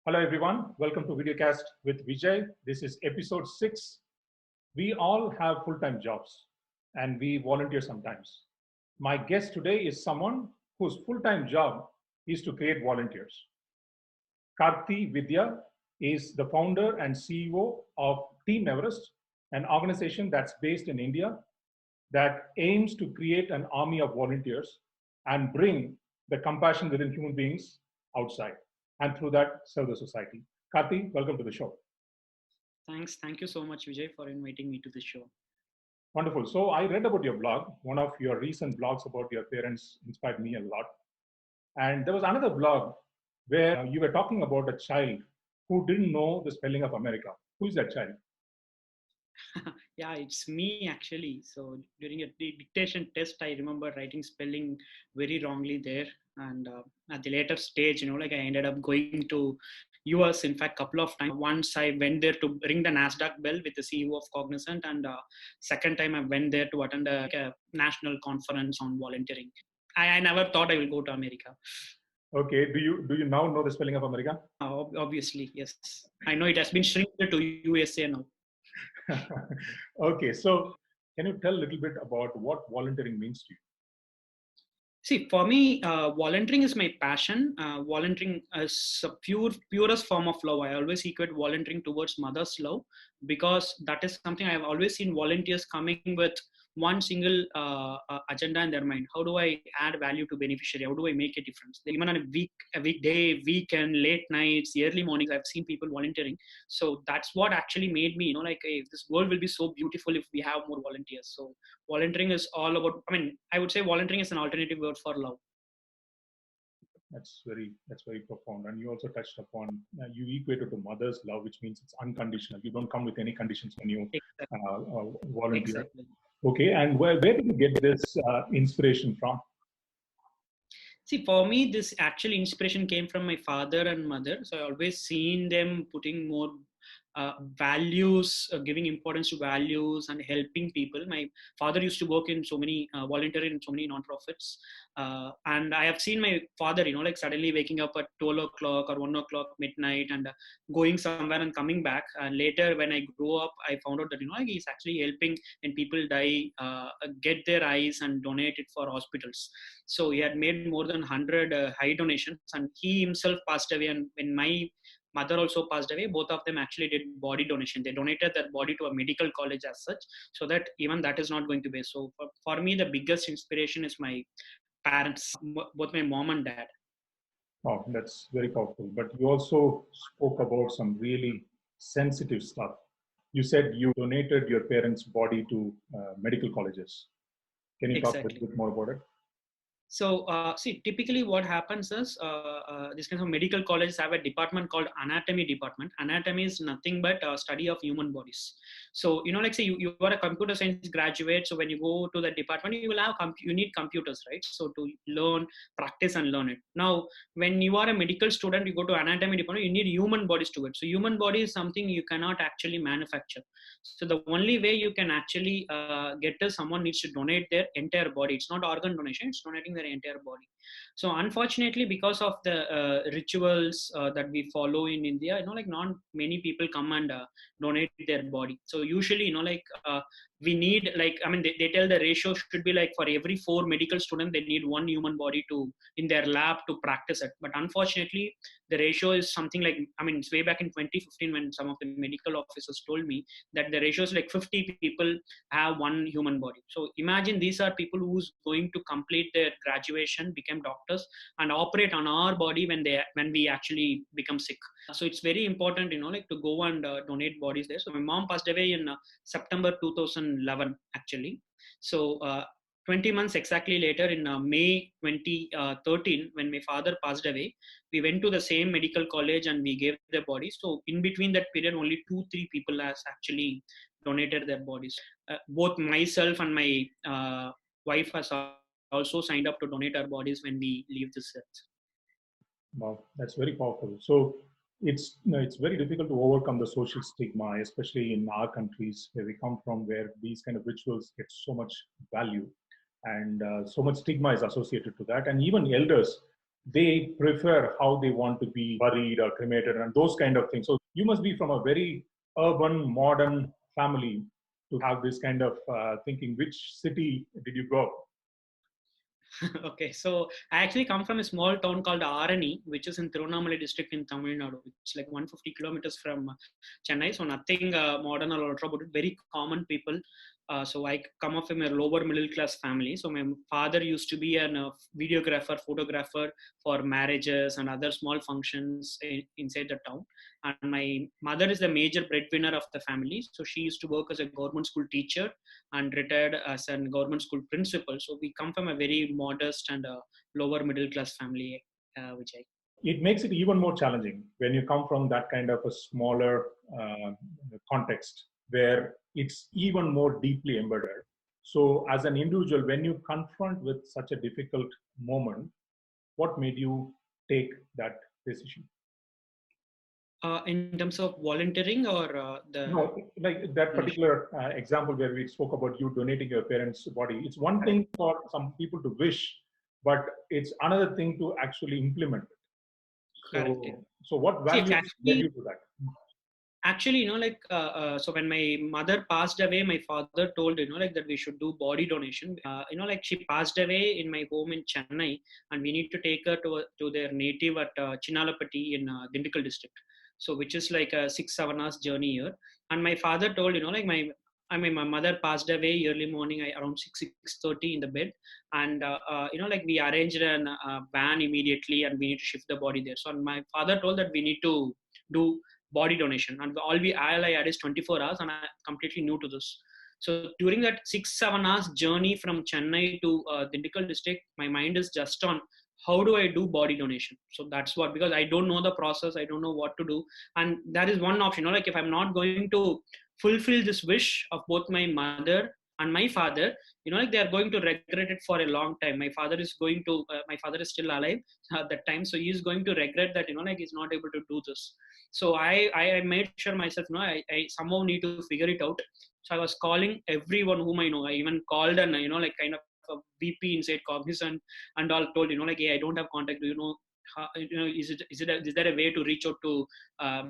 Hello, everyone. Welcome to Videocast with Vijay. This is episode 6. We all have full time jobs and we volunteer sometimes. My guest today is someone whose full time job is to create volunteers. Karthee Vidya is the founder and CEO of Team Everest, an organization that's based in India that aims to create an army of volunteers and bring the compassion within human beings outside and through that serve the society. Karthee, welcome to the show. Thanks. Thank you so much, Vijay, for inviting me to the show. Wonderful. So I read about your blog. One of your recent blogs about your parents inspired me a lot. And there was another blog where you were talking about a child who didn't know the spelling of America. Who is that child? Yeah, it's me actually. So during a dictation test, I remember writing spelling very wrongly there. And at the later stage, I ended up going to US, in fact, couple of times. Once I went there to ring the NASDAQ bell with the CEO of Cognizant. And second time I went there to attend a national conference on volunteering. I never thought I will go to America. Okay. Do you now know the spelling of America? Obviously, yes. I know it has been shrinked to USA now. Okay. So can you tell a little bit about what volunteering means to you? See, for me, volunteering is my passion. Volunteering is a purest form of love. I always equate volunteering towards mother's love because that is something I have always seen volunteers coming with one single agenda in their mind. How do I add value to beneficiary? How do I make a difference? Even on a weekday, weekend, late nights, early mornings, I've seen people volunteering. So that's what actually made me, hey, this world will be so beautiful if we have more volunteers. So volunteering is all about, I would say volunteering is an alternative word for love. That's very profound. And you also touched upon you equate it to mother's love, which means it's unconditional. You don't come with any conditions when you volunteer. Exactly. Okay, and where did you get this inspiration from? See, for me, this actual inspiration came from my father and mother. So I always seen them putting more values, giving importance to values and helping people. My father used to work in so many, volunteer in so many non-profits. And I have seen my father, suddenly waking up at 12 o'clock or 1 o'clock midnight and going somewhere and coming back. And later when I grew up, I found out that, he's actually helping when people die, get their eyes and donate it for hospitals. So he had made more than 100 high donations and he himself passed away. And when my mother also passed away, both of them actually did body donation. They donated their body to a medical college as such, so that even that is not going to waste. So for me, the biggest inspiration is my parents, both my mom and dad. Oh, that's very powerful. But you also spoke about some really sensitive stuff. You said you donated your parents' body to medical colleges. Can you talk a Exactly. little bit more about it? So, see, typically what happens is these kinds of medical colleges have a department called anatomy department. Anatomy is nothing but study of human bodies. So, say you are a computer science graduate. So when you go to the department, you will have, you need computers, right? So to learn, practice and learn it. Now, when you are a medical student, you go to anatomy department, you need human bodies to it. So human body is something you cannot actually manufacture. So the only way you can actually get is someone needs to donate their entire body. It's not organ donation, it's donating their entire body. So unfortunately, because of the rituals that we follow in India, not many people come and donate their body. So usually, we need they tell the ratio should be like for every 4 medical students, they need 1 human body to in their lab to practice it. But unfortunately, the ratio is something like, it's way back in 2015 when some of the medical officers told me that the ratio is like 50 people have 1 human body. So imagine these are people who's going to complete their graduation, become doctors and operate on our body when we actually become sick. So it's very important, to go and donate bodies there. So my mom passed away in September 2011 actually. So 20 months exactly later in May 2013, when my father passed away, we went to the same medical college and we gave their bodies. So in between that period, only 2-3 people has actually donated their bodies. Both myself and my wife has also signed up to donate our bodies when we leave this earth. Wow, that's very powerful. So it's very difficult to overcome the social stigma, especially in our countries where we come from, where these kind of rituals get so much value and so much stigma is associated to that. And even elders they prefer how they want to be buried or cremated and those kind of things. So you must be from a very urban, modern family to have this kind of thinking. Which city did you grow up? Okay, so I actually come from a small town called Arani, which is in Tirunelveli district in Tamil Nadu. It's like 150 kilometers from Chennai, so nothing modern or ultra, but very common people. So I come up from a lower middle class family. So my father used to be a videographer, photographer for marriages and other small functions inside the town. And my mother is the major breadwinner of the family. So she used to work as a government school teacher and retired as a government school principal. So we come from a very modest and lower middle class family, Vijay. It makes it even more challenging when you come from that kind of a smaller context where it's even more deeply embedded. So, as an individual, when you confront with such a difficult moment, what made you take that decision? In terms of volunteering or the No, like that donation? particular example where we spoke about you donating your parents' body. It's one thing for some people to wish, but it's another thing to actually implement it. Correct. So what See, it's values led actually you to that? actually like so when my mother passed away, my father told like that we should do body donation. Like she passed away in my home in Chennai, and we need to take her to their native at Chinalapatti in Dindigul district, so which is like a 6-7 hours journey here. And my father told like my mother passed away early morning, around 6:30 in the bed, and like we arranged an van immediately, and we need to shift the body there. So and my father told that we need to do body donation, and all I had is 24 hours, and I'm completely new to this. So during that 6-7 hours journey from Chennai to Dindigul district, my mind is just on how do I do body donation. So that's what, because I don't know the process, I don't know what to do. And that is one option, like if I'm not going to fulfill this wish of both my mother and my father, like they are going to regret it for a long time. My father is still alive at that time, so he is going to regret that, like he's not able to do this. So I made sure myself, I somehow need to figure it out. So I was calling everyone whom I know. I even called and like kind of a VP inside Cognizant and all, told like, hey, I don't have contact. Do you know? How, is there a way to reach out to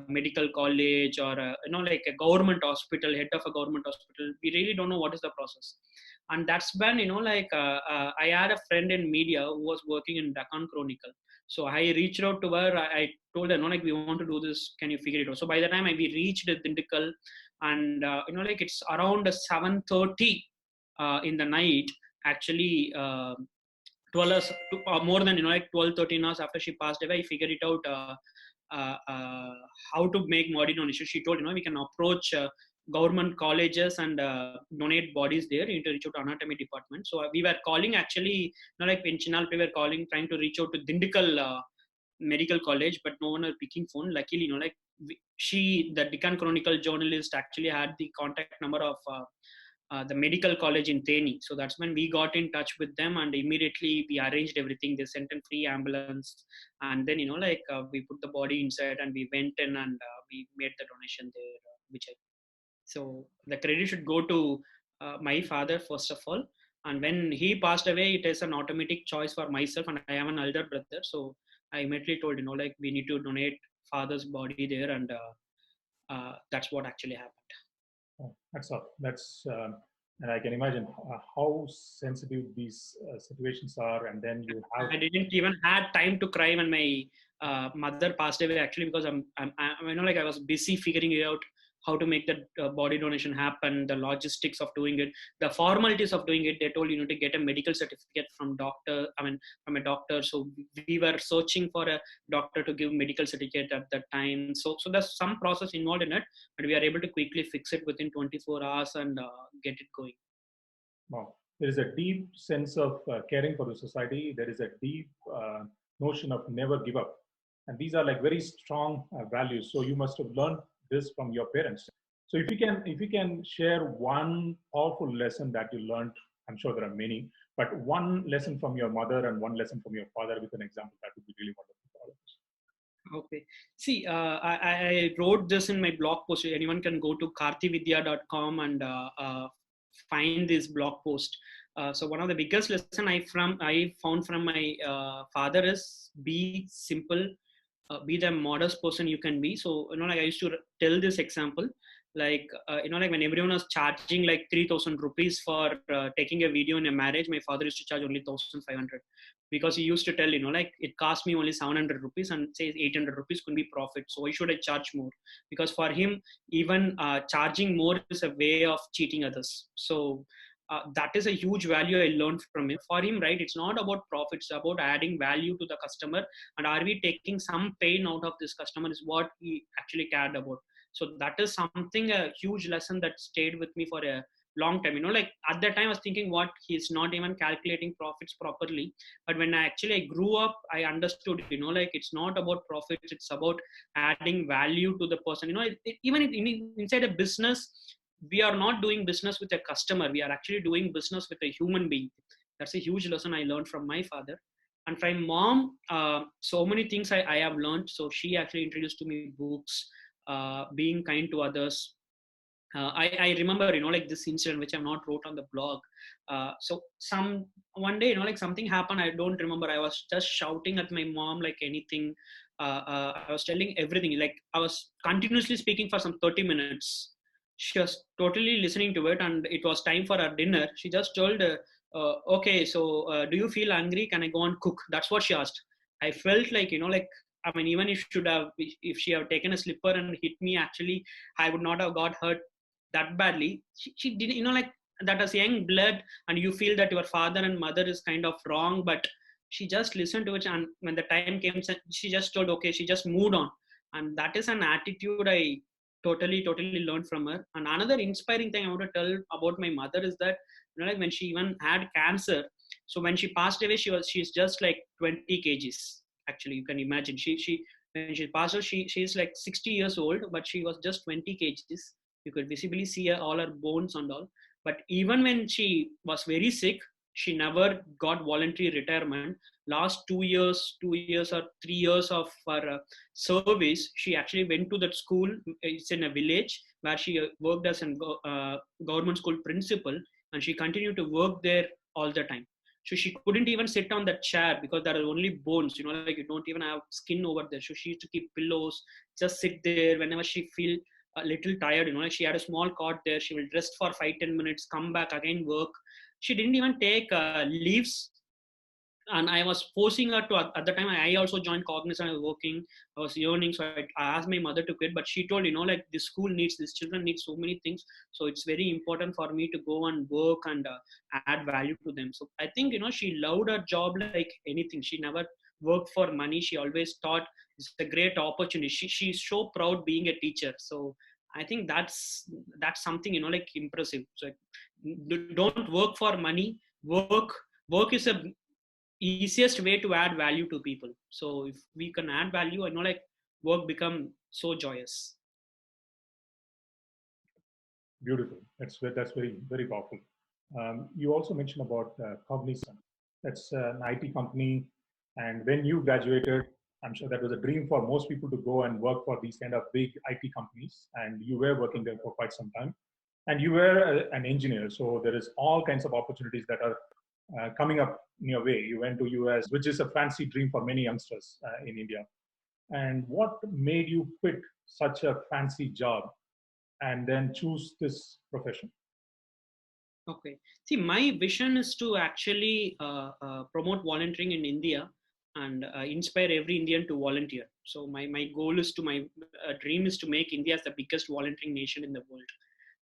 medical college or like a government hospital, head of a government hospital? We really don't know what is the process. And that's when like I had a friend in media who was working in Deccan Chronicle. So I reached out to her. I told her, like, we want to do this. Can you figure it out? So by the time we reached Dindigul, and like it's around 7:30 in the night, actually. 12 hours more than like 12-13 hours after she passed away, I figured it out uh, uh, how to make body donation. She told we can approach government colleges and donate bodies there. You need to reach out to anatomy department. So we were calling, actually, like in Chinal, we were calling, trying to reach out to Dindigul medical college, but no one was picking phone. Luckily, like the Deccan Chronicle journalist actually had the contact number of the medical college in Theni. So that's when we got in touch with them, and immediately we arranged everything. They sent a free ambulance, and then like we put the body inside, and we went in, and we made the donation there, Vijay. So the credit should go to my father first of all, and when he passed away, it is an automatic choice for myself, and I am an elder brother. So I immediately told like we need to donate father's body there, and that's what actually happened. Oh, and I can imagine how sensitive these situations are. And then you have, I didn't even had time to cry when my mother passed away, actually, because like I was busy figuring it out how to make that body donation happen, the logistics of doing it, the formalities of doing it. They told to get a medical certificate from from a doctor. So we were searching for a doctor to give medical certificate at that time. So there's some process involved in it, but we are able to quickly fix it within 24 hours and get it going. wow, there is a deep sense of caring for the society. There is a deep notion of never give up. And these are like very strong values. So you must have learned this from your parents. So if you can share one powerful lesson that you learned, I'm sure there are many, but one lesson from your mother and one lesson from your father with an example, that would be really wonderful for all of us. Okay. See, I wrote this in my blog post. Anyone can go to kartheevidya.com and find this blog post. So one of the biggest lesson I found from my father is be simple, be the modest person you can be. So like I used to tell this example, like like when everyone was charging like 3,000 rupees for taking a video in a marriage, my father used to charge only 1,500, because he used to tell, like it cost me only 700 rupees and says 800 rupees could be profit, so why should I charge more? Because for him, even charging more is a way of cheating others. So that is a huge value I learned from him. For him, right, it's not about profits, it's about adding value to the customer, and are we taking some pain out of this customer is what he actually cared about. So that is something, a huge lesson that stayed with me for a long time. Like at that time I was thinking, what, he's not even calculating profits properly. But when I grew up, I understood, like it's not about profits, it's about adding value to the person. Even inside a business, we are not doing business with a customer, we are actually doing business with a human being. That's a huge lesson I learned from my father. And from mom, so many things I have learned. So she actually introduced to me books, being kind to others. I remember, like this incident which I've not wrote on the blog. So some one day, like something happened. I don't remember. I was just shouting at my mom like anything. I was telling everything. Like I was continuously speaking for some 30 minutes. She was totally listening to it, and it was time for our dinner. She just told, "Okay, so do you feel hungry? Can I go and cook?" That's what she asked. I felt like, like I mean, even if she have taken a slipper and hit me, actually, I would not have got hurt that badly. She didn't, like that as young blood, and you feel that your father and mother is kind of wrong, but she just listened to it, and when the time came, she just told, okay, she just moved on. And that is an attitude I totally learned from her. And another inspiring thing I want to tell about my mother is that, like when she even had cancer, so when she passed away, she's just like 20 kgs. Actually, you can imagine, she when she passed away, she's like 60 years old, but she was just 20 kgs. You could visibly see her, all her bones and all. But even when she was very sick, she never got voluntary retirement. Last 2 years, 2 years or 3 years of her service, she actually went to that school. It's in a village where she worked as a government school principal, and she continued to work there all the time. So she couldn't even sit on that chair because there are only bones, like you don't even have skin over there. So she used to keep pillows, just sit there whenever she feel a little tired, like she had a small cot there. She will rest for 5-10 minutes, come back again, work. She didn't even take leaves. And I was forcing her to, at the time I also joined Cognizant. I was working, I was yearning, so I asked my mother to quit, but she told, like this school needs, this children need so many things, so it's very important for me to go and work and add value to them. So I think, she loved her job like anything. She never worked for money. She always thought it's a great opportunity. She's so proud being a teacher. So I think that's something, like impressive. So don't work for money. Work is a easiest way to add value to people. So if we can add value, I know, like work become so joyous. Beautiful. That's very powerful. You also mentioned about Cognizant. That's an IT company, and when you graduated, I'm sure that was a dream for most people to go and work for these kind of big IT companies. And you were working there for quite some time, and you were an engineer. So there is all kinds of opportunities that are coming up in your way. You went to US, which is a fancy dream for many youngsters in India. And what made you quit such a fancy job and then choose this profession? Okay. See, my vision is to actually promote volunteering in India and inspire every Indian to volunteer. So my goal is to, my dream is to make India as the biggest volunteering nation in the world.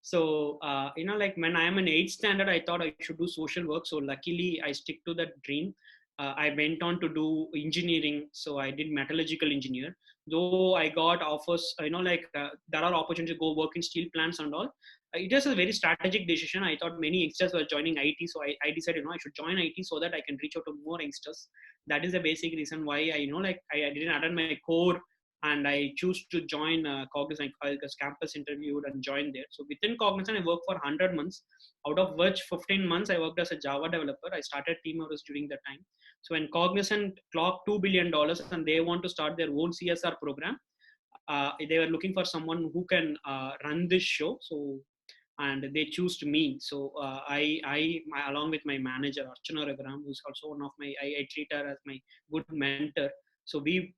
So, like when I am in 8th standard, I thought I should do social work. So luckily I stick to that dream. I went on to do engineering. So I did metallurgical engineer. Though I got offers, there are opportunities to go work in steel plants and all. It was a very strategic decision. I thought many youngsters were joining IT. So I decided, I should join IT so that I can reach out to more youngsters. That is the basic reason why I didn't attend my core, and I choose to join Cognizant. I was campus interviewed and joined there. So within Cognizant, I worked for 100 months, out of which 15 months I worked as a Java developer. I started team hours during that time. So when Cognizant clocked $2 billion and they want to start their own CSR program, they were looking for someone who can run this show. So and they chose me. So along with my manager Archana Raghuram, who's also one of my, I treat her as my good mentor. So we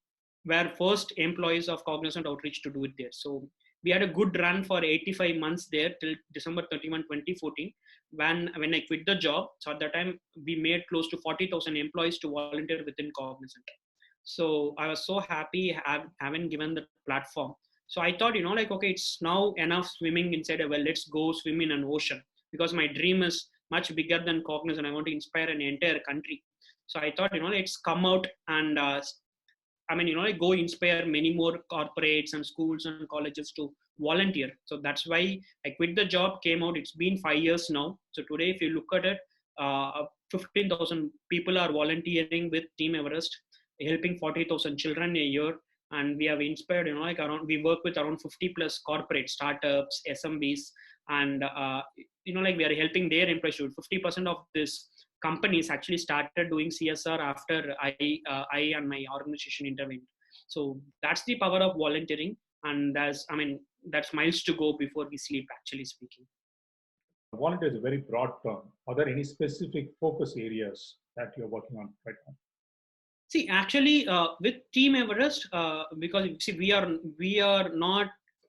were first employees of Cognizant Outreach to do it there. So we had a good run for 85 months there till December 31, 2014, when I quit the job. So at that time, we made close to 40,000 employees to volunteer within Cognizant. So I was so happy having given the platform. So I thought, like, okay, it's now enough swimming inside a well. Let's go swim in an ocean, because my dream is much bigger than Cognizant. I want to inspire an entire country. So I thought, let's come out and like go inspire many more corporates and schools and colleges to volunteer. So that's why I quit the job, came out. It's been 5 years now. So today, if you look at it, 15,000 people are volunteering with Team Everest, helping 40,000 children a year. And we have inspired, like around, we work with around 50 plus corporate startups, SMBs, and, like we are helping their employees. 50% of this companies actually started doing CSR after I and my organization intervened. So that's the power of volunteering. And that's miles to go before we sleep, actually speaking. Volunteer is a very broad term. Are there any specific focus areas that you're working on right now? See, actually, with Team Everest, because see, we are not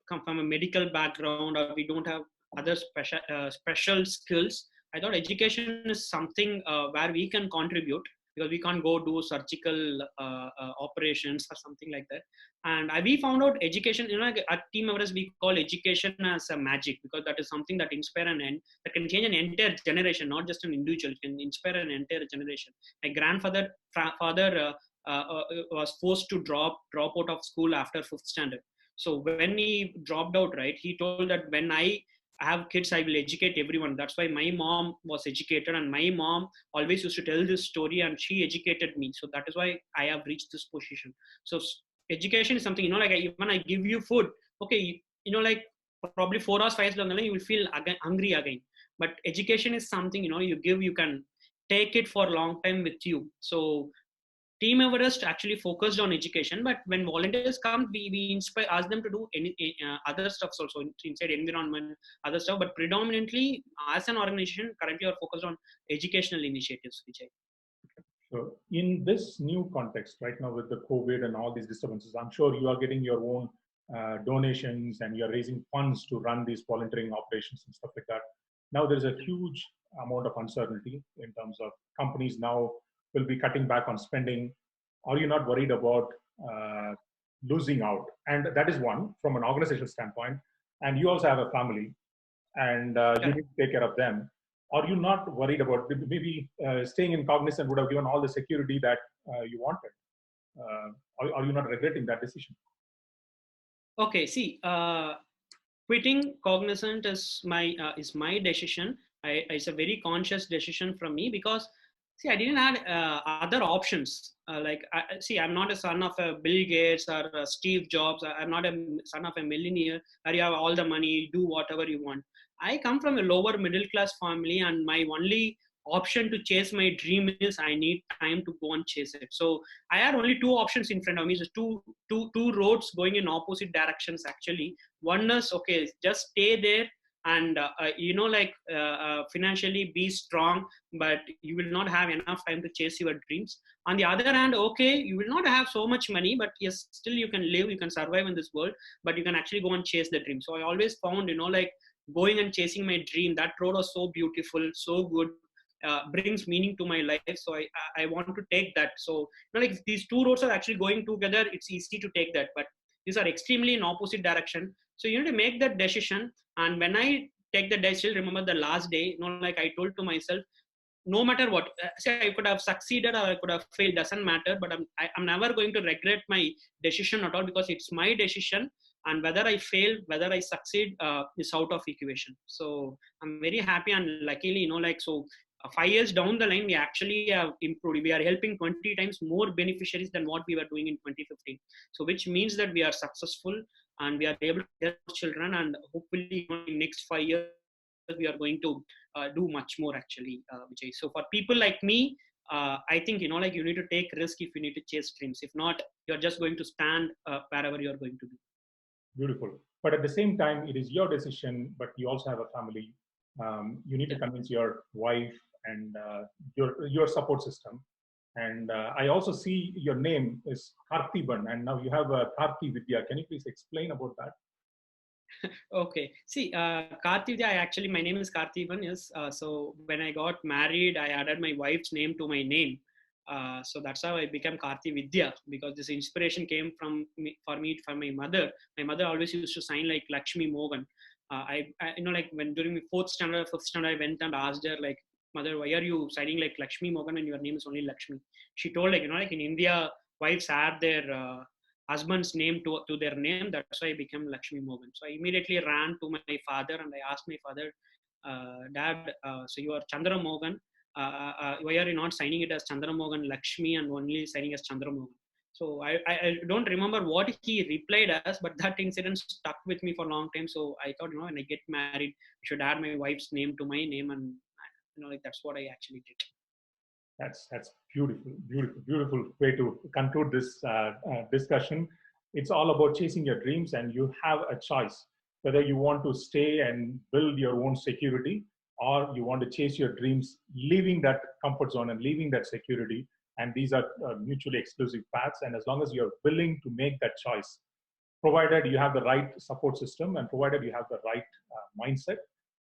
come from a medical background, or we don't have other special skills. I thought education is something where we can contribute, because we can't go do surgical operations or something like that. And we found out education, like at Team Everest, we call education as a magic, because that is something that inspire that can change an entire generation, not just an individual. It can inspire an entire generation. My grandfather father was forced to drop out of school after fifth standard. So when he dropped out, right, he told that when I have kids, I will educate everyone. That's why my mom was educated, and my mom always used to tell this story, and she educated me. So that is why I have reached this position. So education is something, like when I give you food, okay, like probably 4 hours, 5 hours down the line, you will feel again, hungry again. But education is something, you give, you can take it for a long time with you. So Team Everest actually focused on education, but when volunteers come, we inspire, ask them to do any other stuff also inside environment, other stuff. But predominantly, as an organization, currently are focused on educational initiatives, Vijay. So in this new context, right now with the COVID and all these disturbances, I'm sure you are getting your own donations, and you're raising funds to run these volunteering operations and stuff like that. Now there's a huge amount of uncertainty in terms of companies now will be cutting back on spending. Are you not worried about uh, losing out? And that is one from an organizational standpoint. And you also have a family, and you Yeah. need to take care of them. Are you not worried about maybe staying in Cognizant would have given all the security that you wanted? Are you not regretting that decision? Okay. See, quitting Cognizant is my decision. It's a very conscious decision from me, because see, I didn't have other options. See, I'm not a son of a Bill Gates or Steve Jobs. I'm not a son of a millionaire where you have all the money, do whatever you want. I come from a lower middle class family, and my only option to chase my dream is I need time to go and chase it. So I had only two options in front of me. So two roads going in opposite directions, actually. One is, okay, just stay there and financially be strong, but you will not have enough time to chase your dreams. On the other hand, okay, you will not have so much money, but yes, still you can live, you can survive in this world, but you can actually go and chase the dream. So I always found, like going and chasing my dream, that road was so beautiful, so good, brings meaning to my life. So I want to take that. So like these two roads are actually going together, it's easy to take that, but these are extremely in opposite direction. So you need to make that decision. And when I take the decision, remember the last day, like I told to myself, no matter what, say I could have succeeded or I could have failed, doesn't matter, but I'm never going to regret my decision at all, because it's my decision. And whether I fail, whether I succeed, is out of equation. So I'm very happy, and luckily, so 5 years down the line, we actually have improved. We are helping 20 times more beneficiaries than what we were doing in 2015. So which means that we are successful, and we are able to help children, and hopefully in next 5 years we are going to do much more, actually, Vijay. So for people like me, I think, like you need to take risk if you need to chase dreams. If not, you're just going to stand wherever you're going to be. Beautiful. But at the same time, it is your decision, but you also have a family. You need to Yeah. convince your wife and your support system. And I also see your name is Karthiban, and now you have a Karthee Vidya. Can you please explain about that? Okay. See, Karthi, I actually, my name is Karthivan. Yes. So when I got married, I added my wife's name to my name. So that's how I became Karthi Vidya, because this inspiration came from me, from my mother. My mother always used to sign like Lakshmi Mogan. Like when during my fourth standard, fifth standard, I went and asked her like, mother, why are you signing like Lakshmi Mogan when your name is only Lakshmi? She told like, like in India, wives add their husband's name to their name. That's why I became Lakshmi Mogan. So I immediately ran to my father and I asked my father, Dad, so you are Chandra Mogan. Why are you not signing it as Chandra Mogan Lakshmi and only signing as Chandra Mogan? So I don't remember what he replied as, but that incident stuck with me for a long time. So I thought, when I get married, I should add my wife's name to my name, and like that's what I actually did. That's beautiful, beautiful, beautiful way to conclude this discussion. It's all about chasing your dreams, and you have a choice whether you want to stay and build your own security, or you want to chase your dreams, leaving that comfort zone and leaving that security. And these are mutually exclusive paths. And as long as you're willing to make that choice, provided you have the right support system and provided you have the right mindset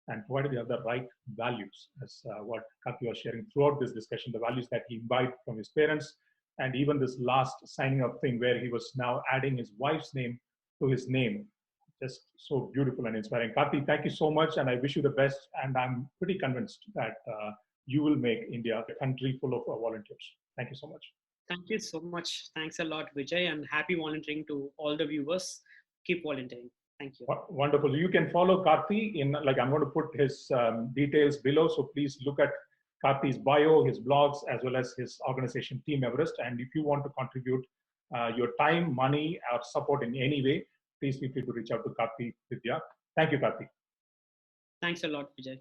and provided you have the right values, as what Karthee was sharing throughout this discussion, the values that he imbibed from his parents, and even this last signing up thing where he was now adding his wife's name to his name. Just so beautiful and inspiring. Karthee, thank you so much, and I wish you the best. And I'm pretty convinced that you will make India a country full of volunteers. Thank you so much. Thank you so much. Thanks a lot, Vijay, and happy volunteering to all the viewers. Keep volunteering. Thank you. Wonderful. You can follow Karthee in, like, I'm going to put his details below. So please look at Karthee's bio, his blogs, as well as his organization, Team Everest. And if you want to contribute your time, money, or support in any way, please feel free to reach out to Karthee Vidya. Thank you, Karthee. Thanks a lot, Vijay.